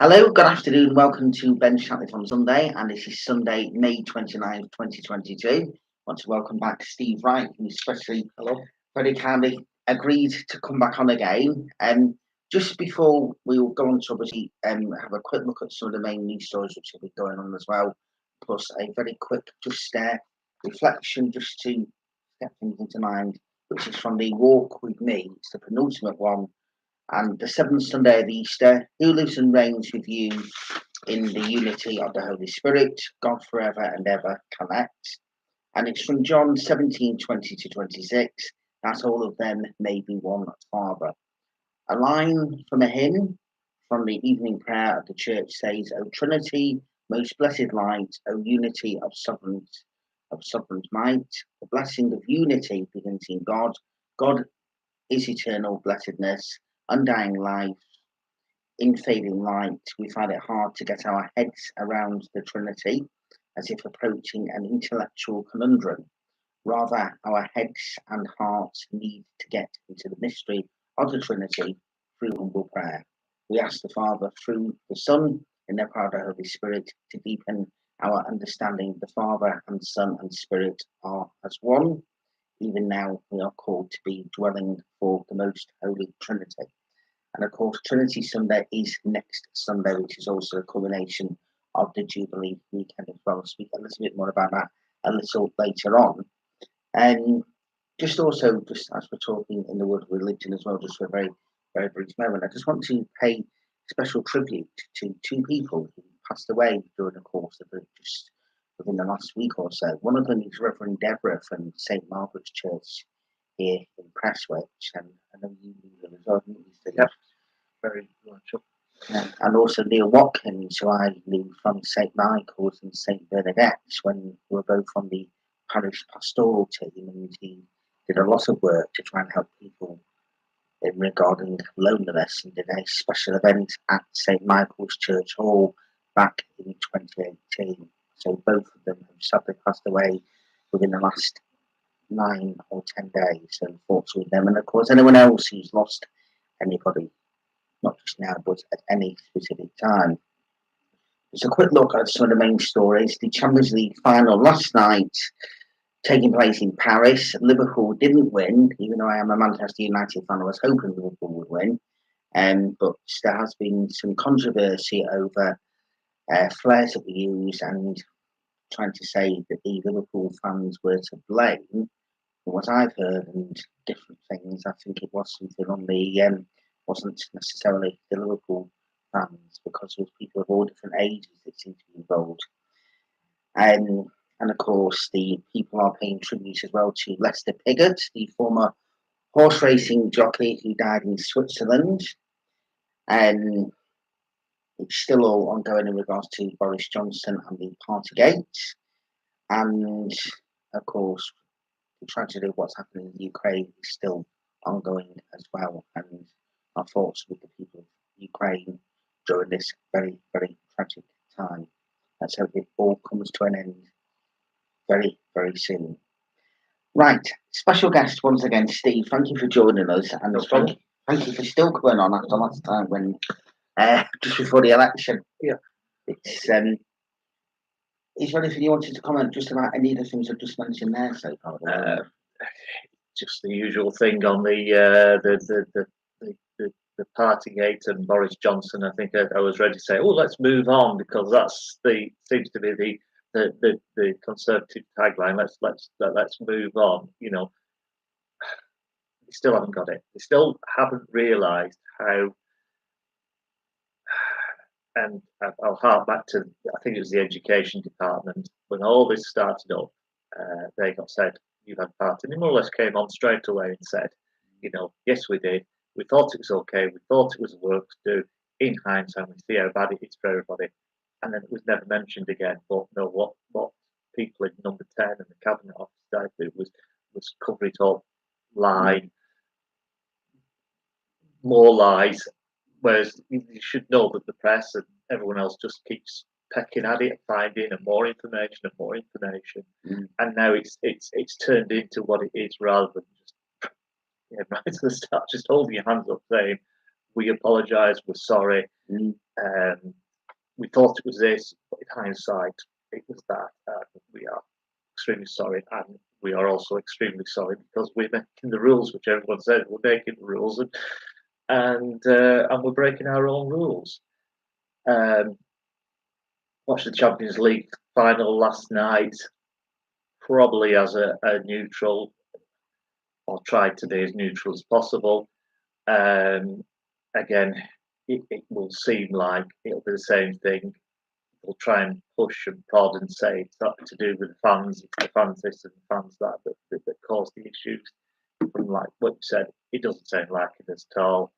Hello, good afternoon. Welcome to Shatliff On Sunday, and this is Sunday, May 29th, 2022. I want to welcome back Steve Wright, who especially very kindly agreed to come back on again. Just before we will go on to obviously have a quick look at some of the main news stories which have been going on as well, plus a very quick reflection just to get things into mind, which is from the Walk With Me. It's the penultimate one. And the seventh Sunday of Easter, who lives and reigns with you in the unity of the Holy Spirit, God forever and ever connect. And it's from John 17:20 to 26, that all of them may be one Father. A line from a hymn from the evening prayer of the church says, O Trinity, most blessed light, O unity of sovereign might, the blessing of unity begins in God. God is eternal blessedness, undying life, infading light. We find it hard to get our heads around the Trinity, as if approaching an intellectual conundrum. Rather, our heads and hearts need to get into the mystery of the Trinity through humble prayer. We ask the Father through the Son in the power of the Holy Spirit to deepen our understanding. The Father and Son and Spirit are as one. Even now we are called to be dwelling for the most holy Trinity. And of course, Trinity Sunday is next Sunday, which is also a culmination of the Jubilee Weekend as well. I'll speak a little bit more about that a little later on. And just as we're talking in the world of religion as well, just for a very, very brief moment, I just want to pay special tribute to two people who passed away during the course of just within the last week or so. One of them is Reverend Deborah from St. Margaret's Church here in Christchurch, and I know you knew them as well, didn't you? Yep, very much. And also Neil Watkins, who I knew from St. Michael's and St. Bernadette's when we were both on the parish pastoral team, and he did a lot of work to try and help people in regarding loneliness, and did a special event at St. Michael's Church Hall back in 2018. So both of them have sadly passed away within the last 9 or 10 days. So thoughts with them, and of course anyone else who's lost anybody, not just now but at any specific time. Just a quick look at some of the main stories. The Champions League final last night, taking place in Paris. Liverpool didn't win, even though I am a Manchester United fan. I was hoping Liverpool would win. But there has been some controversy over flares that were used, and trying to say that the Liverpool fans were to blame. From what I've heard and different things, I think it was something on the wasn't necessarily the Liverpool fans, because there was people of all different ages that seem to be involved. And of course, the people are paying tribute as well to Lester Piggott, the former horse racing jockey who died in Switzerland. And it's still all ongoing in regards to Boris Johnson and the Partygate. And of course, the tragedy of what's happening in Ukraine is still ongoing as well. And our thoughts with the people of Ukraine during this very, very tragic time. Let's hope it all comes to an end very, very soon. Right, special guest once again, Steve. Thank you for joining us, and thank you for still coming on after last time when just before the election. Yeah, it's is there anything you wanted to comment just about any of the things I've just mentioned there so far? Just the usual thing on the Partygate and Boris Johnson. I think I was ready to say, oh, let's move on, because that's seems to be the Conservative tagline. Let's move on. You know, they still haven't got it. They still haven't realised how. And I'll hark back to, I think it was the education department when all this started up. They got said, "You've had party." And they more or less came on straight away and said, "You know, yes, we did. We thought it was okay. We thought it was work to do. In hindsight, we see how bad it is for everybody." And then it was never mentioned again. But no, what people in Number 10 and the Cabinet Office did was cover it up, lie, more lies. Whereas you should know that the press and everyone else just keeps pecking at it, finding and more information. And now it's turned into what it is, rather than just right to the start, just holding your hands up saying, we apologise, we're sorry. We thought it was this, but in hindsight, it was that. We are extremely sorry, and we are also extremely sorry because we're making the rules, which everyone said we're making the rules, and we're breaking our own rules. Watched the Champions League final last night, probably as a neutral, or tried to be as neutral as possible. Again, it will seem like it'll be the same thing. We'll try and push and prod and say it's not to do with the fans, it's the fans this and the fans that cause the issues. From like what you said, it doesn't sound like it at all.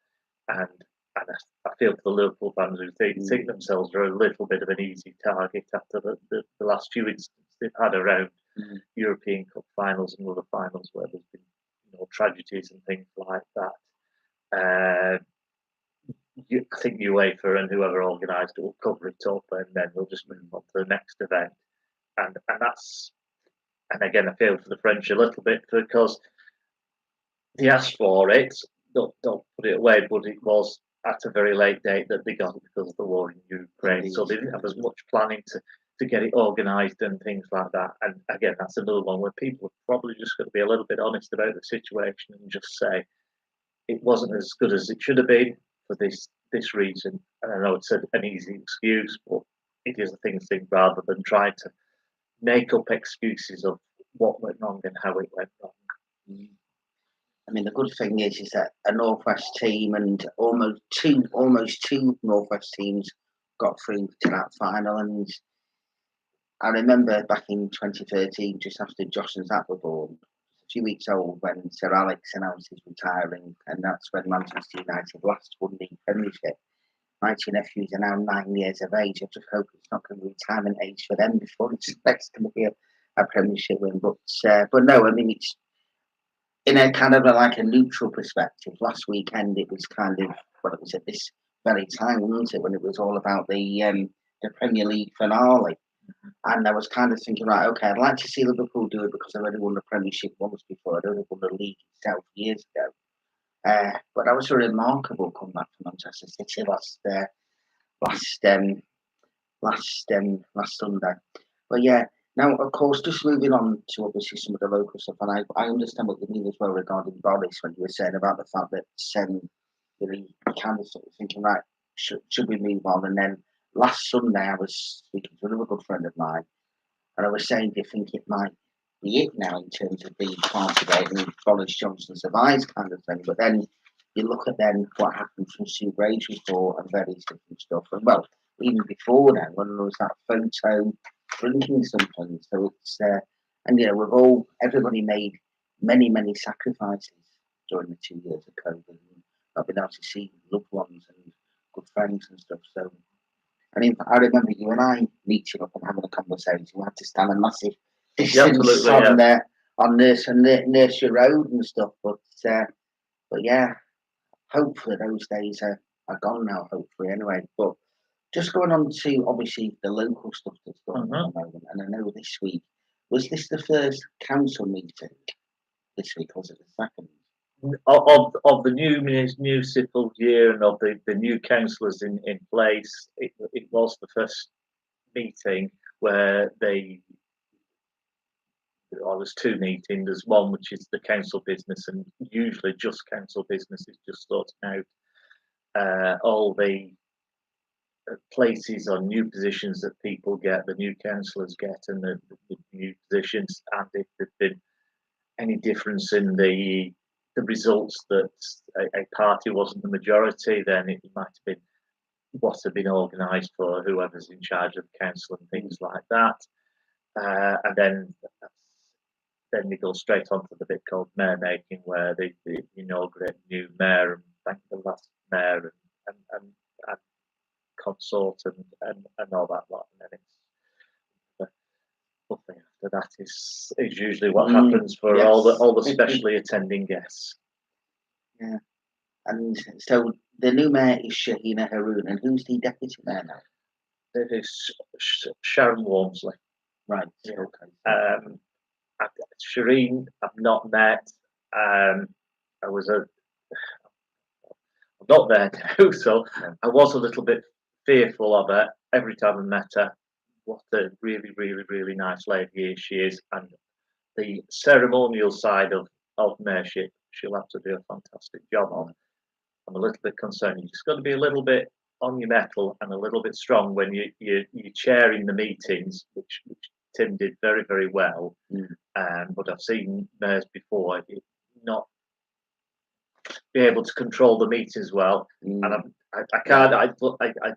And I feel for the Liverpool fans who think themselves are a little bit of an easy target after the last few incidents they've had around European Cup finals and other finals where there's been tragedies and things like that. I think UEFA and whoever organised it will cover it up, and then we'll just move on to the next event. And again, I feel for the French a little bit because they asked for it. Don't put it away, but it was at a very late date that they got it because of the war in Ukraine. So they didn't have as much planning to get it organised and things like that. And again, that's another one where people are probably just going to be a little bit honest about the situation and just say it wasn't as good as it should have been for this reason. And I know it's an easy excuse, but it is a thing rather than trying to make up excuses of what went wrong and how it went wrong. I mean, the good thing is that a Northwest team and almost two Northwest teams got through to that final. And I remember back in 2013, just after Josh and Zach were born, a few weeks old, when Sir Alex announced he's retiring, and that's when Manchester United last won the Premiership. My two nephews are now 9 years of age. I just hope it's not going to be retirement age for them before it's next going to be a Premiership win. But no, I mean, it's in a kind of like a neutral perspective. Last weekend it was kind of, well, it was at this very time, wasn't it, when it was all about the Premier League finale. And I was kind of thinking, right, okay, I'd like to see Liverpool do it because they've already won the Premiership once before. I'd already won the league itself years ago. But that was a remarkable comeback from Manchester City last Sunday. But yeah, now of course, just moving on to obviously some of the local stuff, and I understand what you mean as well regarding Boris when you were saying about the fact that really kind of sort of thinking, right, should we move on? And then last Sunday I was speaking to another good friend of mine, and I was saying, do you think it might be it now in terms of the Partygate and Boris Johnson's advice kind of thing? But then you look at then what happened from Sue Gray's report and various different stuff. And well, even before then, when there was that photo drinking something. So it's and everybody made many sacrifices during the 2 years of COVID. And I've been able to see loved ones and good friends and stuff. So I mean, I remember you and I meeting up and having a conversation. We had to stand a massive distance on Nursery Road and stuff. But yeah, hopefully those days are gone now. Hopefully, anyway. But just going on to obviously the local stuff that's going on at the moment, and I know this week was this the first council meeting this week, or was it the second? Of the new municipal year and of the new councillors in place, it was the first meeting where there's two meetings. There's one which is the council business, and usually just council business is just sorting out all the places or new positions that people get, the new councillors get, and the new positions, and if there's been any difference in the results that a party wasn't the majority, then it might have been what had been organised for whoever's in charge of the council and things like that. And then they go straight on to the bit called mayor making, where they inaugurate new mayor and thank the last mayor and consort and all that lot. And then it's nothing after that is usually what happens for all the specially attending guests. Yeah. And so the new mayor is Shahina Haroon, and who's the deputy mayor now? It is Sharon Walmsley. Right. Yeah. Okay. Shireen, I've not met. I I'm not there now, so I was a little bit fearful of her every time I met her. What a really, really, really nice lady she is, and the ceremonial side of mayorship, she'll have to do a fantastic job on. I'm a little bit concerned. You just got to be a little bit on your mettle and a little bit strong when you're chairing the meetings, which Tim did very, very well. But I've seen mayors before not be able to control the meetings well, and I can't.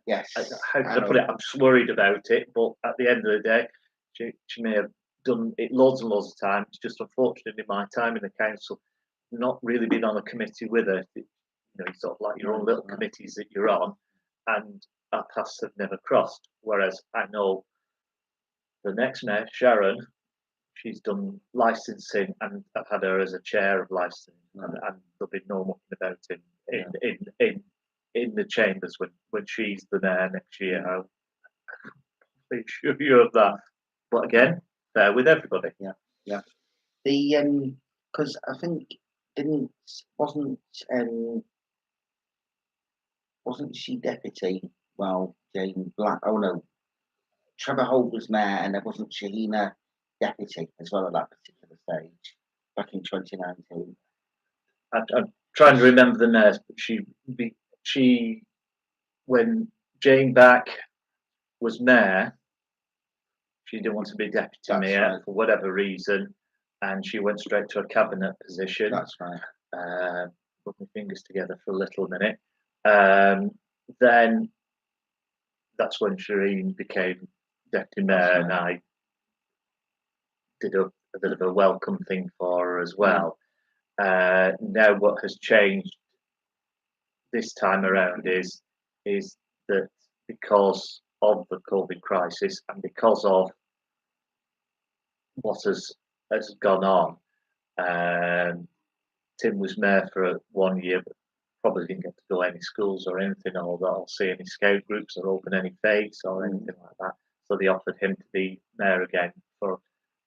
Yes. How can I put it? I'm just worried about it. But at the end of the day, she may have done it loads and loads of times. It's just unfortunately my time in the council, not really been on a committee with her. You know, sort of like your own little committees that you're on, and our paths have never crossed. Whereas I know the next mayor, Sharon, she's done licensing, and I've had her as a chair of licensing, and there'll be no mucking about in the chambers when she's the mayor next year. I'll be sure you of that. But again, fair with everybody. Yeah. The because I think wasn't she deputy? Well, Jane Black. Oh no, Trevor Holt was mayor, and there wasn't Shahina deputy as well at that particular stage back in 2019. I'm trying to remember the mayors, but she when Jane Back was mayor, she didn't want to be deputy mayor for whatever reason, and she went straight to a cabinet position. That's right. Put my fingers together for a little minute. Then that's when Shireen became deputy mayor, and I did a bit of a welcome thing for her as well. Now what has changed this time around is that because of the COVID crisis and because of what has gone on, Tim was mayor for 1 year, but probably didn't get to go any schools or anything, or see any scout groups or open any faiths or anything like that. So they offered him to be mayor again for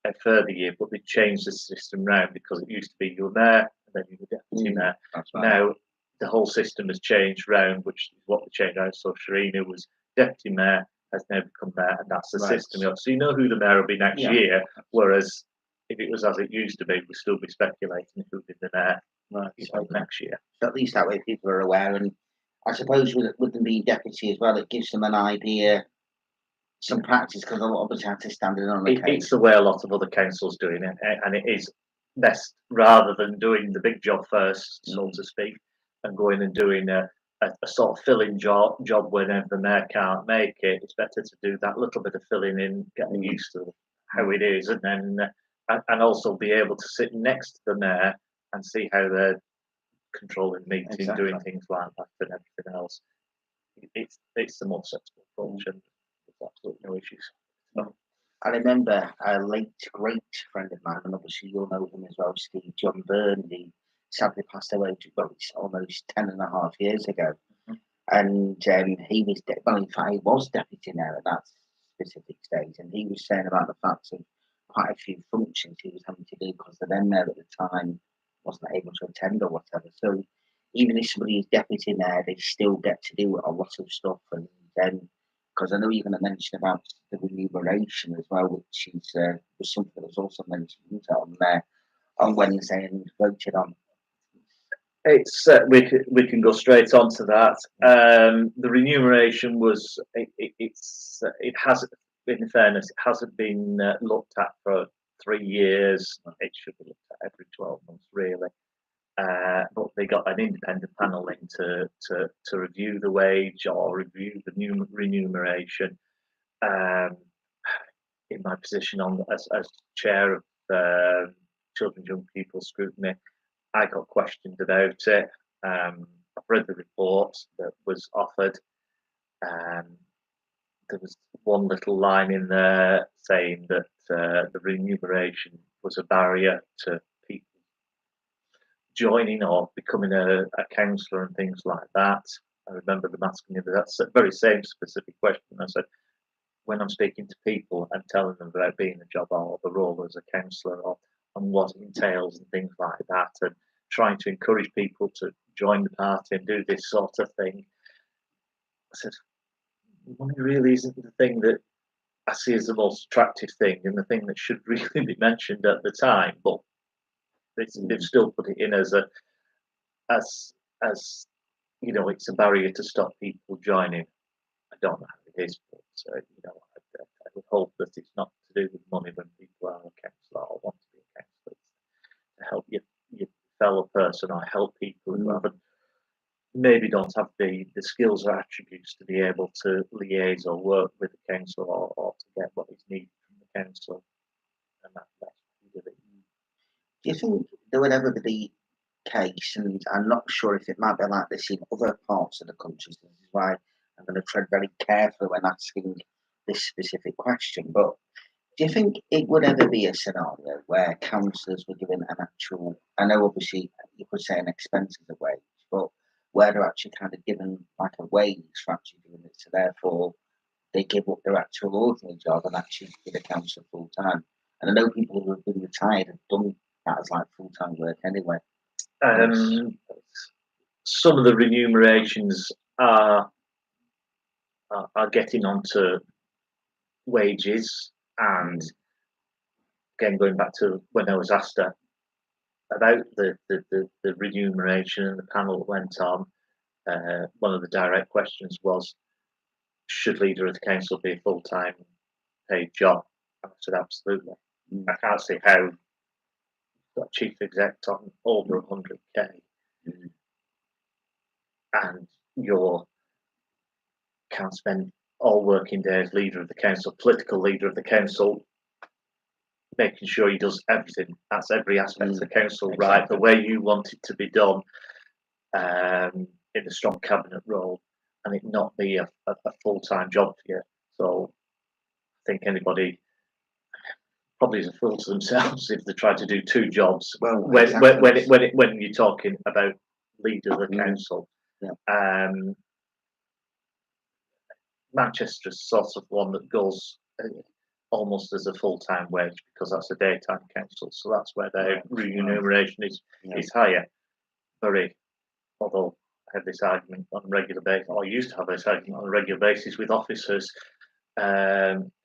a further year, but they changed the system round because it used to be you were mayor and then you were deputy mayor. That's right. Now the whole system has changed round, which is what they changed out. So Shireen, who was deputy mayor, has now become mayor, and that's the system. So you know who the mayor will be next year, whereas if it was as it used to be, we'd still be speculating who would be the mayor next year. So at least that way people are aware, and I suppose with them being deputy as well, it gives them an idea, some practice, because a lot of us have to stand in on the case. It's the way a lot of other councils doing it, and it is best rather than doing the big job first, so to speak, and going and doing a sort of filling job whenever the mayor can't make it. It's better to do that little bit of filling in, getting used to how it is, and then and also be able to sit next to the mayor and see how they're controlling meetings, doing things like that, and everything else. It's the more sensible approach, and there's absolutely no issues. I remember a late great friend of mine, and obviously you'll know him as well, Steve, John Byrne. He sadly passed away almost 10.5 years ago. And he was, in fact, he was deputy mayor at that specific stage, and he was saying about the fact of quite a few functions he was having to do because the then mayor at the time wasn't able to attend or whatever. So even if somebody is deputy mayor, they still get to do a lot of stuff. And then, because I know you're going to mention about the remuneration as well, which is was something that was also mentioned on Wednesday and voted on. It's we can go straight on to that. The remuneration was it hasn't, in fairness, it hasn't been looked at for 3 years. It should be looked at every 12 months, really. But they got an independent panel in to review the wage or review the remuneration. In my position as chair of Children and Young People Scrutiny, I got questioned about it. I've read the report that was offered. There was one little line in there saying that the remuneration was a barrier to people joining or becoming a councillor and things like that. I remember them asking me that very same specific question. I said, when I'm speaking to people and telling them about being a job or the role as a councillor and what it entails and things like that, and trying to encourage people to join the party and do this sort of thing. I said, money really isn't the thing that I see as the most attractive thing and the thing that should really be mentioned at the time, but they've still put it in as you know, it's a barrier to stop people joining. I don't know how it is, but you know, I would hope that it's not to do with money when people are a counsellor or want to be a counsellor. To help your fellow person or help people who haven't, maybe don't have the skills or attributes to be able to liaise or work with the council or to get what is needed from the council. And that's really. Do you think there would ever be the case, and I'm not sure if it might be like this in other parts of the country, so this is why I'm going to tread very carefully when asking this specific question, but do you think it would ever be a scenario where councillors were given an actual, I know obviously you could say an expenses a wage, but where they're actually kind of given like a wage for actually doing it, so therefore they give up their actual ordinary job and actually be the council full time? And I know people who have been retired have done that as like full time work anyway. Some of the remunerations are getting onto wages, and again going back to when I was asked about the remuneration and the panel that went on, one of the direct questions was, should leader of the council be a full-time paid job? And I said absolutely. I can't see how you've got chief exec on over 100k and you can't spend all working days leader of the council, political leader of the council, making sure he does everything. That's every aspect of the council, right? The way you want it to be done, in a strong cabinet role, and it not be a full-time job for you. So I think anybody probably is a fool to themselves if they try to do two jobs. Well, when you're talking about leader of the council. Yeah. Manchester's sort of one that goes almost as a full-time wage because that's a daytime council, so that's where their remuneration is higher. Although I had this argument on a regular basis, or I used to have this argument on a regular basis with officers,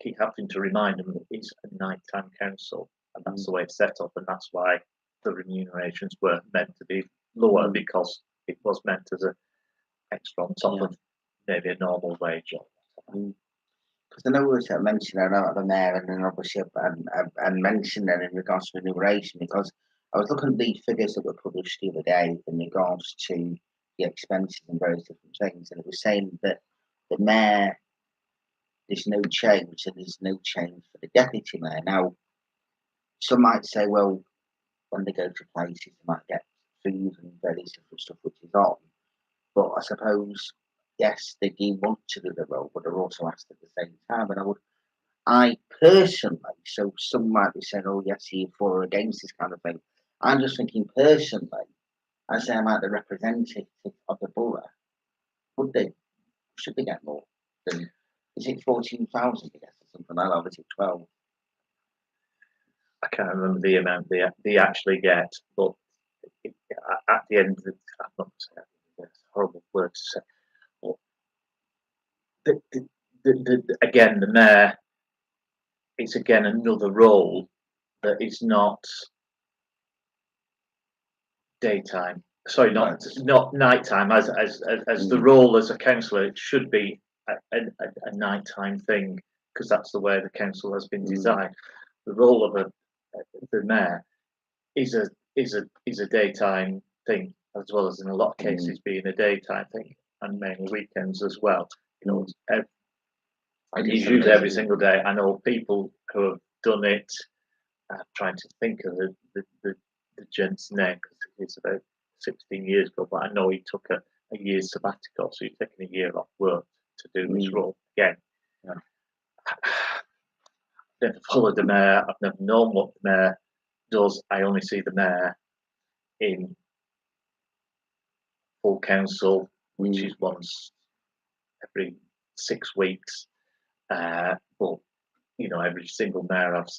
keep having to remind them that it's a nighttime council, and that's the way it's set up, and that's why the remunerations were meant to be lower, because it was meant as an extra on top of maybe a normal wage. Because I know we were mentioning about the mayor, and then obviously and mentioned then in regards to remuneration, because I was looking at the figures that were published the other day in regards to the expenses and various different things, and it was saying that the mayor, there's no change, and there's no change for the deputy mayor. Now, some might say, well, when they go to places, they might get food and various different stuff which is on. But I suppose, yes, they do want to do the role, but they're also asked at the same time. And I personally, so some might be saying, oh, yes, you're for or against this kind of thing. I'm just thinking personally, I say I'm like the representative of the borough, should they get more than, is it 14,000, I guess, or something like that, or is it 12? I can't remember the amount they actually get, but at the end of I'm not saying it's a horrible word to say. But again, the mayor, it's again another role that is not daytime. Sorry, not nighttime. As the role as a councillor, it should be a nighttime thing, because that's the way the council has been designed. The role of the mayor is a daytime thing, as well as in a lot of cases being a daytime thing, and mainly weekends as well. You know, and he's used every single day. I know people who have done it. I'm trying to think of the gent's name, because it's about 16 years ago, but I know he took a year's sabbatical, so he's taken a year off work to do this role again. I've never followed the mayor. I've never known what the mayor does. I only see the mayor in full council, which is once every 6 weeks. But you know, every single mayor I've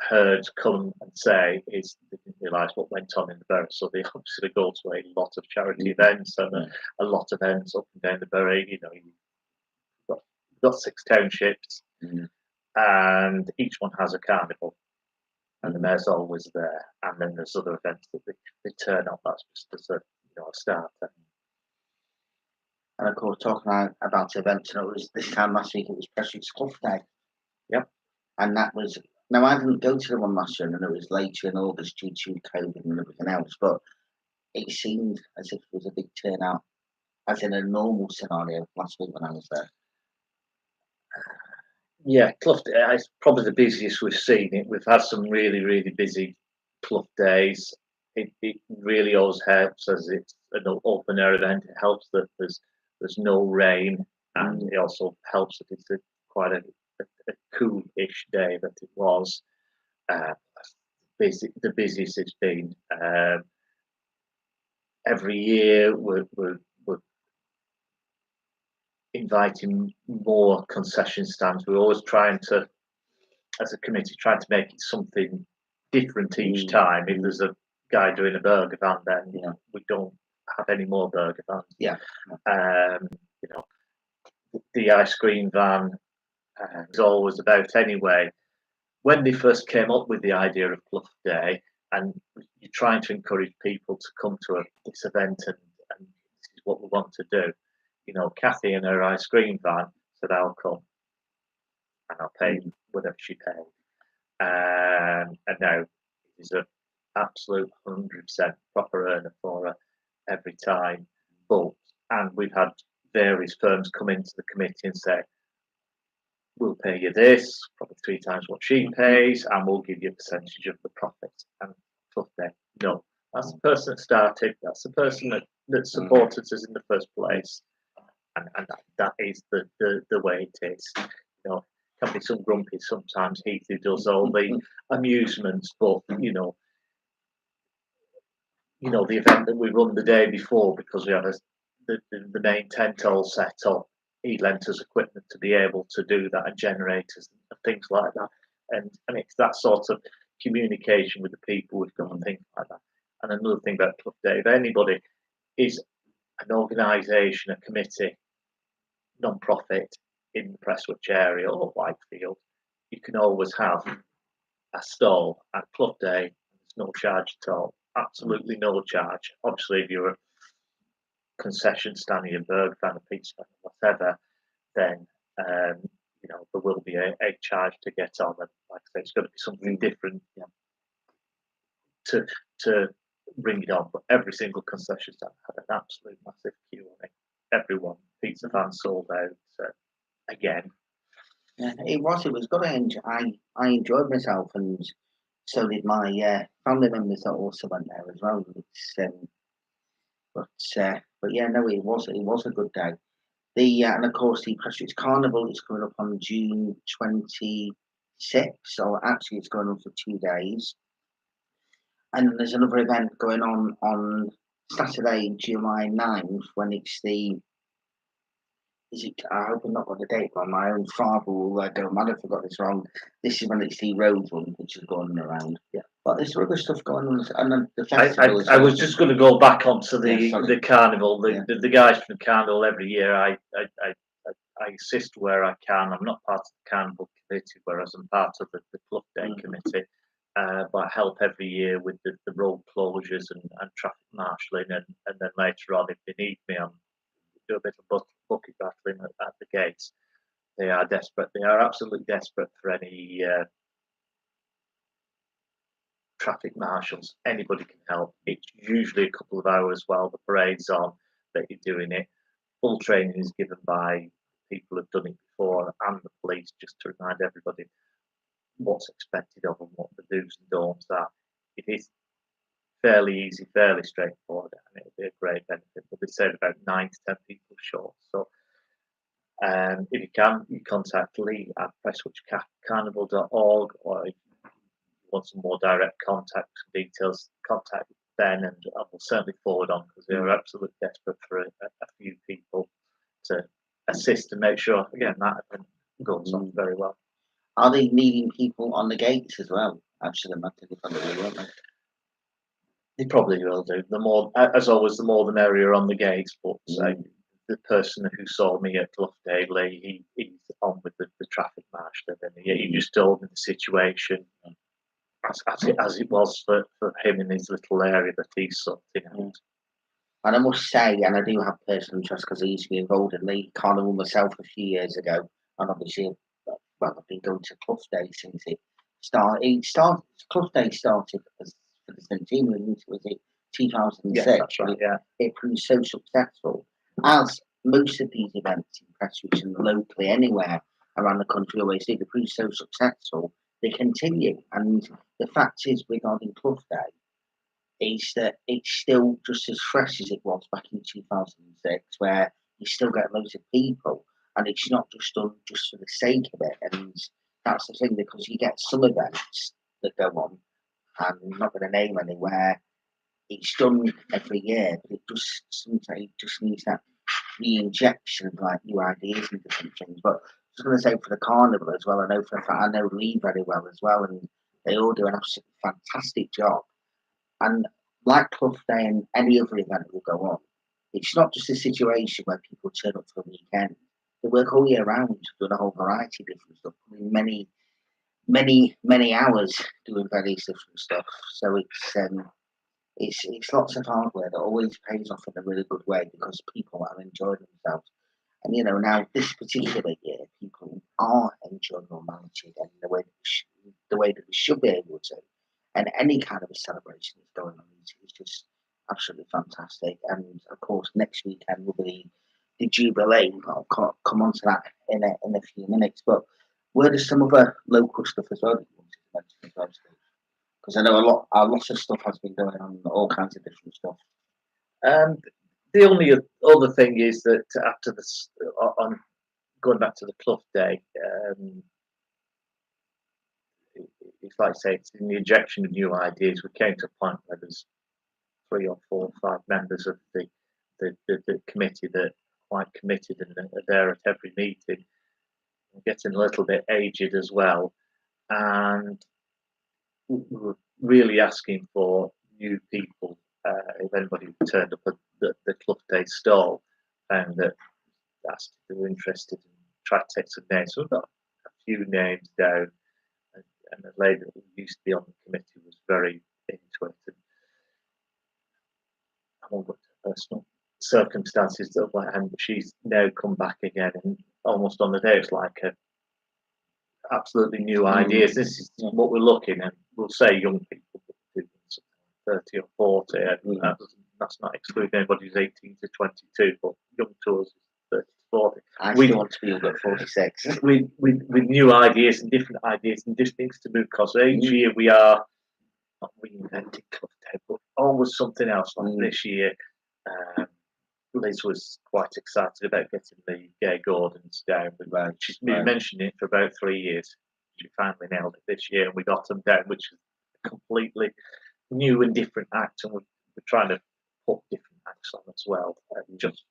heard come and say is they didn't realise what went on in the borough. So they obviously go to a lot of charity events and a lot of events up and down the borough. You know, you've got 6 townships, and each one has a carnival, and the mayor's always there. And then there's other events that they turn up. That's just as a starter. And of course, talking about events, and it was this time last week. It was Christchurch Carnival Day. Yep. And that was, now I didn't go to the one last year, and it was later in August due to COVID and everything else. But it seemed as if it was a big turnout, as in a normal scenario last week when I was there. Yeah, Clough Day is probably the busiest we've seen it. We've had some really, really busy Clough Days. It really always helps as it's an open air event. It helps that there's no rain, and it also helps that it's quite a cool-ish day that it was. The busiest it's been. Every year we're inviting more concession stands. We're always trying to, as a committee, trying to make it something different each time. If there's a guy doing a burger van, then we don't have any more burger vans. Yeah. The ice cream van is always about anyway. When they first came up with the idea of Clough Day, and you're trying to encourage people to come to this event, and this is what we want to do. You know, Kathy in her ice cream van said, "I'll come, and I'll pay whatever she paid." And now it's an absolute 100% proper earner for her every time. And we've had various firms come into the committee and say, "We'll pay you this, probably 3 times what she pays, and we'll give you a percentage of the profit." And Clough Day, no, that's the person that started. That's the person that supported us in the first place, and that is the way it is. You know, can be some grumpy sometimes. Heath, who does all the amusements, but the event that we run the day before, because we have the main tent all set up. He lent us equipment to be able to do that, and generators and things like that. And it's that sort of communication with the people we've got and things like that. And another thing about Clough Day, if anybody is an organisation, a committee, non-profit in the Prestwich area or Whitefield, you can always have a stall at Clough Day. There's no charge at all. Absolutely no charge. Obviously, if you're a concession stand, a burger fan, a pizza fan, whatever, then there will be a charge to get on, and like I say, it's going to be something different to bring it on. But every single concession stand had an absolute massive queue on it. Everyone, pizza fans sold out again. Yeah, it was good. I enjoyed myself, and so did my family members that also went there as well. But yeah, no, it was a good day. And of course the Christchurch Carnival is coming up on June 26th, so actually it's going on for 2 days. And there's another event going on Saturday, July 9th, when it's I hope I'm not got the date, but my own father will go mad if I got this wrong. This is when it's the road run, which is going around. Yeah. But there's other stuff going on, and then the festival. I was just going to go back onto the carnival. The guys from the carnival every year. I assist where I can. I'm not part of the carnival committee, whereas I'm part of the Clough Day committee. But I help every year with the road closures and traffic marshalling, and then later on, if they need me, I'm do a bit of bucket battling at the gates. They are desperate. They are absolutely desperate for any traffic marshals. Anybody can help. It's usually a couple of hours while the parade's on that you're doing it. Full training is given by people who've done it before, and the police, just to remind everybody what's expected of them, what the do's and don'ts are. It is fairly easy, fairly straightforward, and it'll be a great benefit. But they said about 9 to 10 people short. So if you can, you contact Lee at prestwichcarnival.org, or if you want some more direct contact details, contact Ben, and I will certainly forward on, because they are absolutely desperate for a few people to assist and make sure, again, that goes on very well. Are they needing people on the gates as well? Actually, they probably will, won't they? They probably will do. The more, as always, the more the merrier on the gates. But the person who saw me at Loughdale, he's on with the traffic marshal, and he just told me the situation as it was for him in his little area that he's sorting out. And I must say, and I do have personal interest because I used to be involved in the carnival myself a few years ago, and obviously, well, I've been going to Clough Day since it started. Clough Day started as for the centenary, was it 2006? Yeah, that's right. Yeah, it proved so successful, as most of these events in Christchurch and locally anywhere around the country always do. They prove so successful, they continue. And the fact is, regarding Clough Day, is that it's still just as fresh as it was back in 2006, where you still get loads of people, and it's not just done just for the sake of it. And that's the thing, because you get some events that go on, and I'm not going to name anywhere. It's done every year, but it just sometimes just needs that re-injection of like new ideas and different things. But I was going to say for the carnival as well. I know for a fact I know Lee very well as well, and they all do an absolutely fantastic job. And like Clough Day and any other event that will go on, it's not just a situation where people turn up for the weekend. They work all year round, doing a whole variety of different stuff. I mean, many hours doing various different stuff. So it's lots of hardware that always pays off in a really good way because people are enjoying themselves. And now this particular year, people are enjoying normality and the way that they should be able to. And any kind of a celebration that's going on is just absolutely fantastic. And of course, next weekend will be the Jubilee. I'll come on to that in a few minutes. But where does some other local stuff as well that you wanted to mention as well, Steve? Because I know a lot of stuff has been going on, all kinds of different stuff. The only other thing is that after this, on going back to the Clough Day, it's like I say, it's in the injection of new ideas. We came to a point where there's 3 or 4 or 5 members of the committee that are quite committed and are there at every meeting. We're getting a little bit aged as well, and we're really asking for new people. If anybody turned up at the Clough Day stall and that asked if they were interested and tried to take some names. So we've got a few names down, and a lady that used to be on the committee was very into it. And I won't go to personal circumstances of like, and she's now come back again, and almost on the day it's like absolutely new ideas. This is what we're looking at. We'll say young people, 30 or 40, and that's not excluding anybody who's 18 to 22, but young to us is 30 to 40. I still want to be young at 46. With new ideas and different things to move, because each year we are not reinventing Clough Day, but always something else. Like this year, Liz was quite excited about getting the Gay Gordons down. She's been mentioning it for about 3 years. She finally nailed it this year, and we got them down, which is a completely new and different act, and we're trying to put different acts on as well, just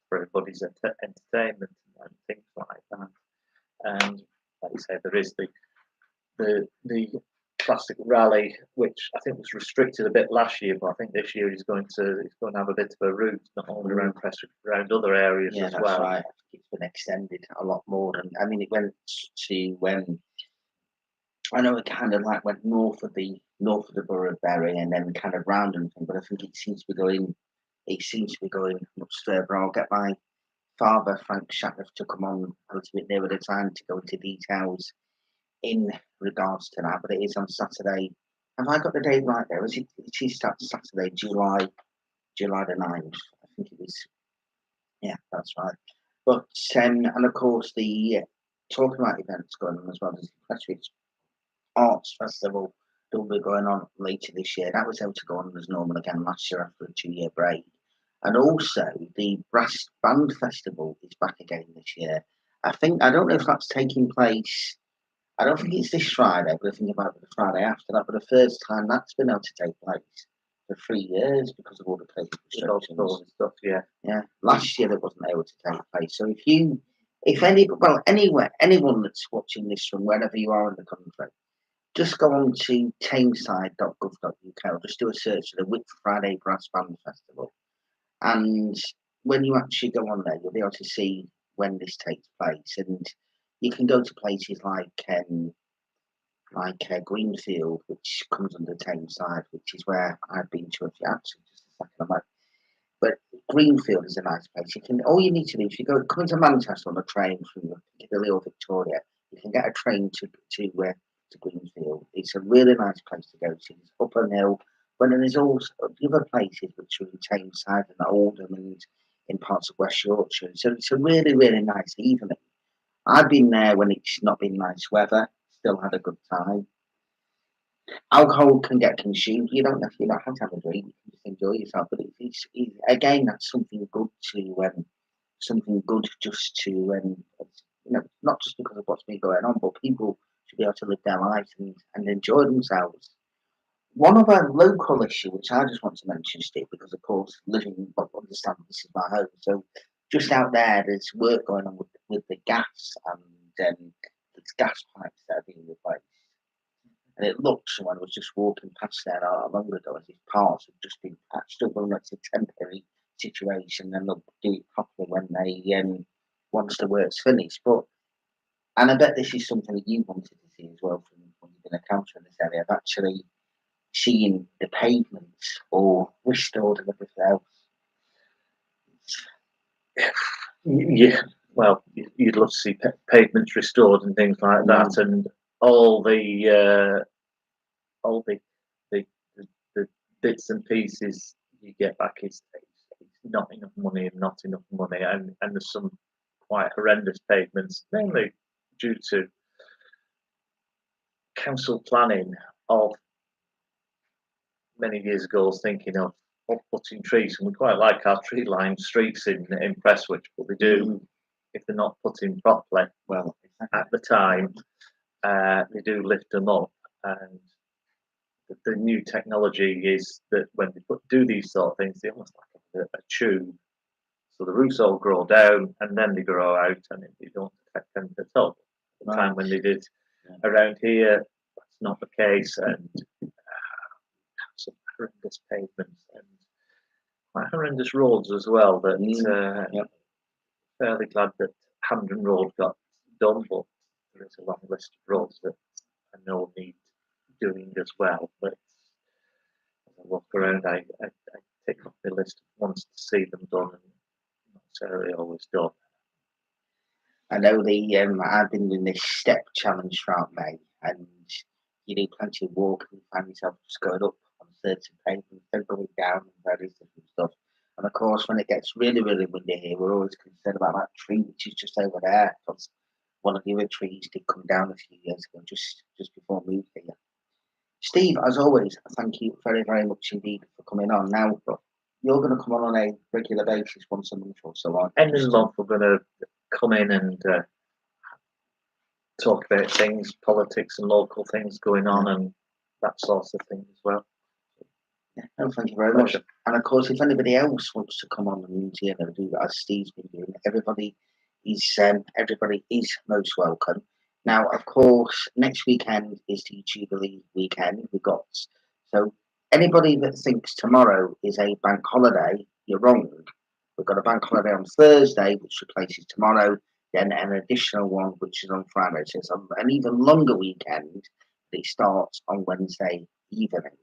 for everybody's entertainment and things like that. And like you say, there is the classic rally, which I think was restricted a bit last year, but I think this year he's going to have a bit of a route, not only around Christchurch, around other areas as well. Right. I think it's been extended a lot more, and I mean it went to I know it kind of like went north of the borough of Bury and then kind of round and thing, but I think it seems to be going much further. I'll get my father, Frank Shatliff, to come on a little bit nearer the time to go into details in regards to that. But it is on Saturday. Have I got the date right there? It is Saturday, July the 9th. I think it is. Yeah, that's right. But and of course the talking about events going on as well as the Christchurch Arts Festival that will be going on later this year. That was able to go on as normal again last year after a 2-year break. And also the Brass Band Festival is back again this year. I don't know if that's taking place. I don't think it's this Friday, but I think about the Friday after that. But the first time that's been able to take place for 3 years because of all the COVID restrictions and stuff. Yeah. Last year it wasn't able to take place. So if you If anyone that's watching this from wherever you are in the country, just go on to tameside.gov.uk or just do a search for the Whit Friday Brass Band Festival. And when you actually go on there, you'll be able to see when this takes place. And you can go to places like Greenfield, which comes under Tameside, which is where I've been to a few, actually just a second ago. But Greenfield is a nice place. All you need to do, if you come into Manchester on a train from Piccadilly or Victoria, you can get a train to Greenfield. It's a really nice place to go to. It's up a hill, but then there's also the other places which are in Tameside and Oldham and in parts of West Yorkshire. So it's a really, really nice evening. I've been there when it's not been nice weather. Still had a good time. Alcohol can get consumed. You don't have to have a drink. You can just enjoy yourself. But it's again, that's something good just to not just because of what's been going on, but people should be able to live their lives and enjoy themselves. One other local issue, which I just want to mention, Steve, because of course, understand this is my home. So just out there's work going on with the gas and it's gas pipes that are being replaced. And it looks, when I was just walking past there not long ago, as if parts have just been patched up, and it's a temporary situation, and they'll do it properly when they once the work's finished. And I bet this is something that you wanted to see as well from when you've been a councillor in this area, of actually seeing the pavements all restored and everything else. Yeah, well, you'd love to see pavements restored and things like that, and all the bits and pieces you get back is not enough money, and there's some quite horrendous pavements, mainly due to council planning of many years ago, thinking of putting trees, and we quite like our tree-lined streets in Prestwich, but they do, if they're not put in properly, well, at the time, they do lift them up. And the new technology is that when they do these sort of things, they almost like a tube. So the roots all grow down and then they grow out, and they don't affect them at all. At the time when they did around here, that's not the case, and some horrendous pavements and quite horrendous roads as well. That fairly glad that Hamden Road got done, but there is a long list of roads that I know need doing as well. But as I walk around, I tick off the list of ones to see them done, and not necessarily always done. I know I've been doing this step challenge throughout May, and you do plenty of walking. You find yourself just going up on certain pavements, then going down and various different stuff. And of course, when it gets really, really windy here, we're always concerned about that tree which is just over there, because one of the other trees did come down a few years ago, just before I moved here. Steve, as always, thank you very, very much indeed for coming on. Now, you're going to come on a regular basis once a month or so on. End of the month, we're going to come in and talk about things, politics and local things going on, and that sort of thing as well. Yeah, no, thank you very much. And of course, if anybody else wants to come on and do as Steve's been doing, everybody is most welcome. Now, of course, next weekend is the Jubilee Weekend. So anybody that thinks tomorrow is a bank holiday, you're wrong. We've got a bank holiday on Thursday, which replaces tomorrow, then an additional one, which is on Friday. So it's an even longer weekend. It starts on Wednesday evening.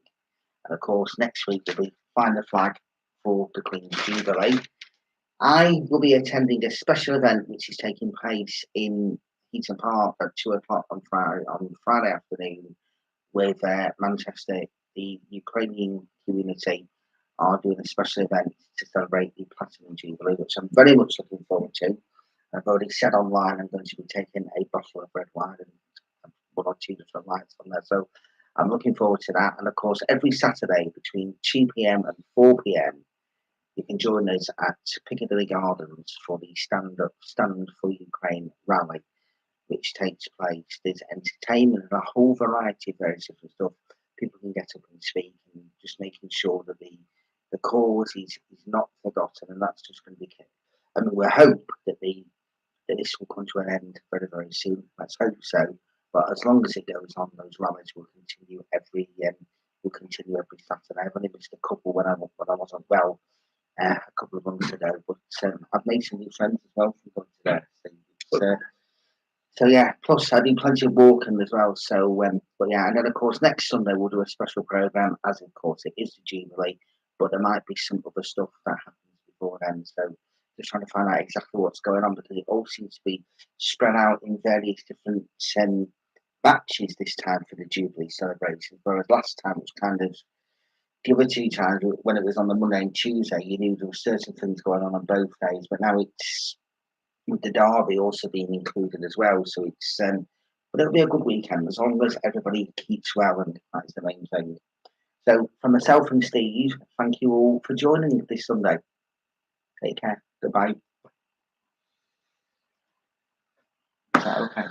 And of course, next week we'll be flying the flag for the Queen's Jubilee. I will be attending a special event which is taking place in Heaton Park at 2:00 on Friday afternoon, with Manchester. The Ukrainian community are doing a special event to celebrate the Platinum Jubilee, which I'm very much looking forward to. I've already said online I'm going to be taking a bottle of red wine and one or two different lights on there. So I'm looking forward to that. And of course, every Saturday between 2 p.m. and 4 p.m, you can join us at Piccadilly Gardens for the Stand for Ukraine rally, which takes place. There's entertainment and a whole variety of various different stuff. People can get up and speak, and just making sure that the cause is not forgotten, and that's just going to be. I mean, we hope that the that this will come to an end very, very soon. Let's hope so. But as long as it goes on, those rallies will continue every Saturday. I've only missed a couple when I wasn't well a couple of months ago, but I've made some new friends as well from going to there. So yeah, plus I do plenty of walking as well. So but yeah, and then of course next Sunday we'll do a special program, as of course it is the Jubilee, but there might be some other stuff that happens before then. So just trying to find out exactly what's going on, because it all seems to be spread out in various different batches this time for the Jubilee celebration. Whereas last time it was kind of the other two times when it was on the Monday and Tuesday, you knew there were certain things going on both days, but now it's with the derby also being included as well. So it's but it'll be a good weekend as long as everybody keeps well, and that's the main thing. So from myself and Steve, thank you all for joining this Sunday. Take care. Goodbye. Is that okay?